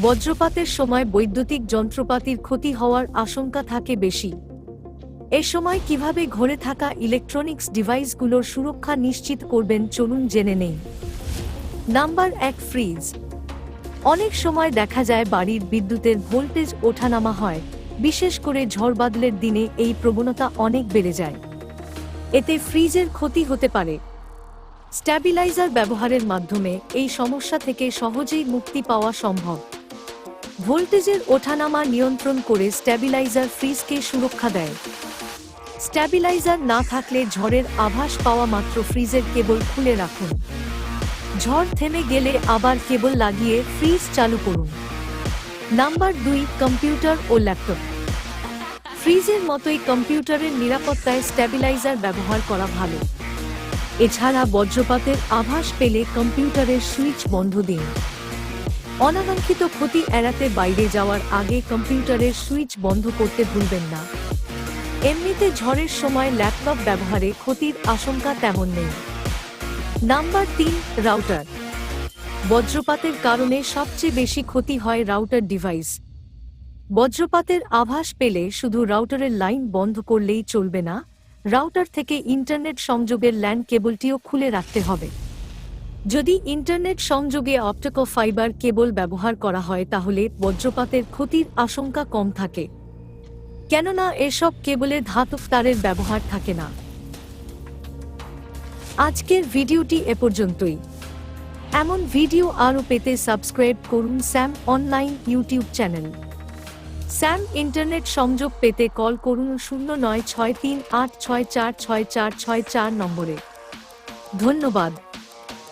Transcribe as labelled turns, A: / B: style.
A: বজ্রপাতের সময় বৈদ্যুতিক যন্ত্রপাতির ক্ষতি হওয়ার আশঙ্কা থাকে বেশি। এ সময় কিভাবে ঘরে থাকা ইলেকট্রনিক্স ডিভাইসগুলোর সুরক্ষা নিশ্চিত করবেন চলুন জেনে নেই। Number 1, fridge. অনেক সময় দেখা যায় বাড়ির বিদ্যুতের ভোল্টেজ ওঠানামা হয়, বিশেষ করে ঝড়বাদলের দিনে এই প্রবণতা অনেক বেড়ে যায়। এতে ফ্রিজের ক্ষতি হতে পারে। স্ট্যাবিলাইজার ব্যবহারের মাধ্যমে এই সমস্যা থেকে সহজেই মুক্তি পাওয়া সম্ভব। ভোল্টেজের ওঠানামা নিয়ন্ত্রণ করে স্ট্যাবিলাইজার ফ্রিজকে সুরক্ষা দেয়। স্ট্যাবিলাইজার না থাকলে ঝড়ের আভাস পাওয়া মাত্র ফ্রিজের কেবল খুলে রাখুন। ঝড় থেমে গেলে আবার কেবল লাগিয়ে ফ্রিজ চালু করুন। নাম্বার 2, কম্পিউটার ও ল্যাপটপ। ফ্রিজের মতোই কম্পিউটারের নিরাপত্তায় স্ট্যাবিলাইজার ব্যবহার করা ভালো। এছাড়া বজ্রপাতের আভাস পেলে কম্পিউটারের সুইচ বন্ধ দিন। অনাকাঙ্ক্ষিত ক্ষতি এড়াতে বাইরে যাওয়ার আগে কম্পিউটারের সুইচ বন্ধ করতে ভুলবেন না। এমনিতে ঝড়ের সময় ল্যাপটপ ব্যবহারে ক্ষতির আশঙ্কা তেমন নেই। Number 3, router. বজ্রপাতের কারণে সবচেয়ে বেশি ক্ষতি হয় রাউটার ডিভাইস। বজ্রপাতের আভাস পেলে শুধু রাউটারের লাইন বন্ধ করলেই চলবে না, রাউটার থেকে ইন্টারনেট সংযোগের ল্যান কেবলটিও খুলে রাখতে হবে। যদি ইন্টারনেট সংযোগে অপটিক্যাল ফাইবার কেবল ব্যবহার করা হয় তাহলে বজ্রপাতের ক্ষতির আশঙ্কা কম থাকে, কেননা এসব কেবলে ধাতব তারের ব্যবহার থাকে না। আজকের ভিডিওটি এ পর্যন্তই। এমন ভিডিও আরও পেতে সাবস্ক্রাইব করুন Sam online YouTube channel. Sam internet সংযোগ পেতে কল করুন 096386464664 নম্বরে। ধন্যবাদ।